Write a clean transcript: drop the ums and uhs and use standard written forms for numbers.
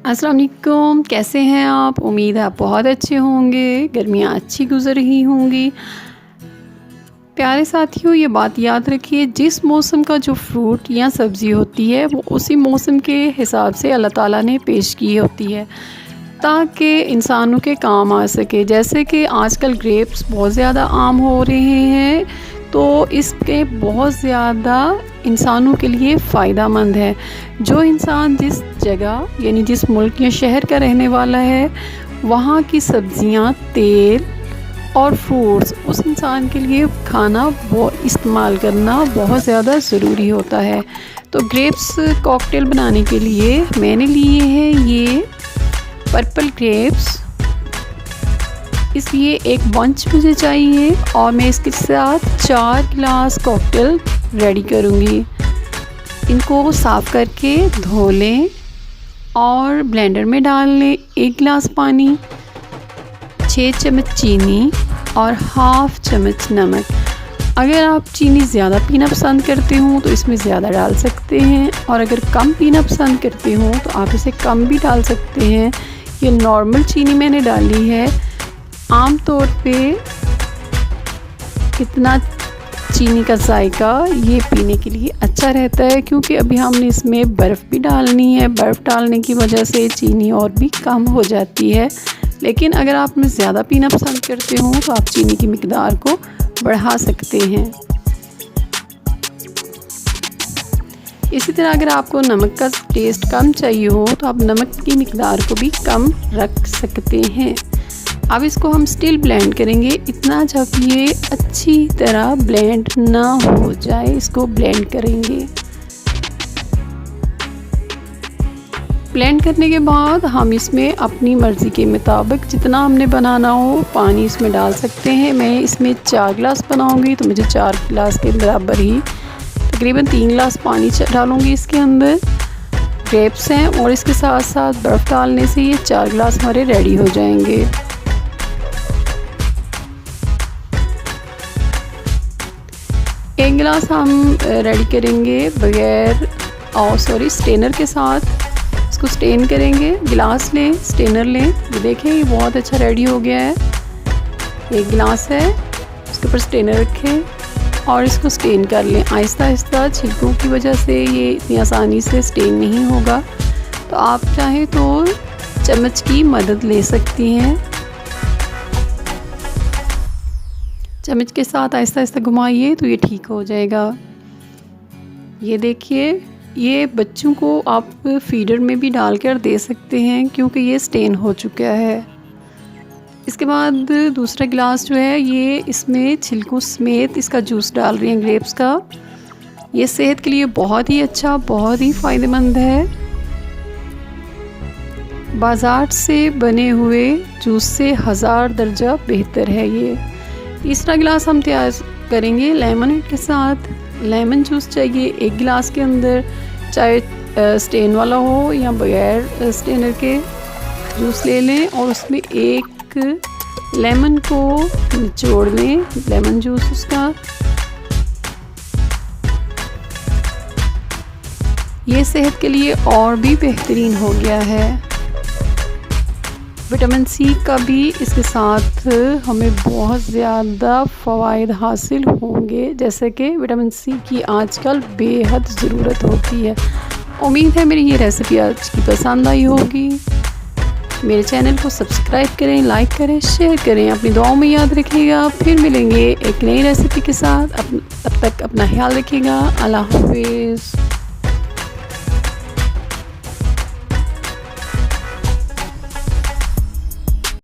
अस्सलाम वालेकुम, कैसे हैं आप? उम्मीद है आप बहुत अच्छे होंगे। गर्मियाँ अच्छी गुज़र रही होंगी। प्यारे साथियों, ये बात याद रखिए, जिस मौसम का जो फ्रूट या सब्ज़ी होती है वो उसी मौसम के हिसाब से अल्लाह ताला ने पेश की होती है ताकि इंसानों के काम आ सके। जैसे कि आजकल ग्रेप्स बहुत ज़्यादा आम हो रहे हैं, तो इसके बहुत ज़्यादा इंसानों के लिए फ़ायदा मंद है। जो इंसान जिस जगह यानी जिस मुल्क या शहर का रहने वाला है, वहाँ की सब्ज़ियाँ, तेल और फ्रूट्स उस इंसान के लिए खाना वो इस्तेमाल करना बहुत ज़्यादा ज़रूरी होता है। तो ग्रेप्स कॉकटेल बनाने के लिए मैंने लिए हैं ये पर्पल ग्रेप्स। इसलिए एक बंच मुझे चाहिए और मैं इसके साथ 4 गिलास कॉकटेल रेडी करूँगी। इनको साफ़ करके धो लें और ब्लेंडर में डाल लें। 1 गिलास पानी, 6 चम्मच चीनी और हाफ़ चम्मच नमक। अगर आप चीनी ज़्यादा पीना पसंद करते हो तो इसमें ज़्यादा डाल सकते हैं, और अगर कम पीना पसंद करते हो तो आप इसे कम भी डाल सकते हैं। ये नॉर्मल चीनी मैंने डाली है। आम तौर पे इतना चीनी का जायका ये पीने के लिए अच्छा रहता है, क्योंकि अभी हमने इसमें बर्फ़ भी डालनी है। बर्फ़ डालने की वजह से चीनी और भी कम हो जाती है। लेकिन अगर आप में ज़्यादा पीना पसंद करते हो तो आप चीनी की मिकदार को बढ़ा सकते हैं। इसी तरह अगर आपको नमक का टेस्ट कम चाहिए हो तो आप नमक की मिकदार को भी कम रख सकते हैं। अब इसको हम स्टिल ब्लेंड करेंगे, इतना जब ये अच्छी तरह ब्लेंड ना हो जाए इसको ब्लेंड करेंगे। ब्लेंड करने के बाद हम इसमें अपनी मर्ज़ी के मुताबिक जितना हमने बनाना हो पानी इसमें डाल सकते हैं। मैं इसमें 4 गिलास बनाऊंगी तो मुझे 4 गिलास के बराबर ही तकरीबन 3 गिलास पानी डालूंगी इसके अंदर। ग्रेप्स हैं और इसके साथ साथ बर्फ़ डालने से ये 4 गिलास हमारे रेडी हो जाएंगे। एक गिलास हम रेडी करेंगे बगैर स्टेनर के साथ। इसको स्टेन करेंगे। गिलास लें, स्टेनर लें। ये देखें, ये बहुत अच्छा रेडी हो गया है। एक गिलास है, उसके ऊपर स्टेनर रखें और इसको स्टेन कर लें आहिस्ता आहिस्ता। छिलकों की वजह से ये इतनी आसानी से स्टेन नहीं होगा, तो आप चाहें तो चम्मच की मदद ले सकती हैं। चम्मच के साथ आहिस्ता आहिस्ता घुमाइए तो ये ठीक हो जाएगा। ये देखिए, ये बच्चों को आप फीडर में भी डालकर दे सकते हैं क्योंकि ये स्टेन हो चुका है। इसके बाद दूसरा गिलास जो है ये इसमें छिलकों समेत इसका जूस डाल रही हैं ग्रेप्स का। ये सेहत के लिए बहुत ही अच्छा, बहुत ही फ़ायदेमंद है। बाज़ार से बने हुए जूस से 1000 दर्जा बेहतर है ये। तीसरा गिलास हम तैयार करेंगे लेमन के साथ। लेमन जूस चाहिए 1 गिलास के अंदर, चाहे स्टेन वाला हो या बगैर स्टेनर के। जूस ले लें और उसमें एक लेमन को निचोड़ लें, लेमन जूस उसका। ये सेहत के लिए और भी बेहतरीन हो गया है। विटामिन सी का भी इसके साथ हमें बहुत ज़्यादा फ़वाइद हासिल होंगे, जैसे कि विटामिन सी की आजकल बेहद ज़रूरत होती है। उम्मीद है मेरी ये रेसिपी आज की पसंद आई होगी। मेरे चैनल को सब्सक्राइब करें, लाइक करें, शेयर करें। अपनी दुआओं में याद रखिएगा। फिर मिलेंगे एक नई रेसिपी के साथ। तब तक अपना ख्याल रखिएगा। अल्लाह हाफिज़।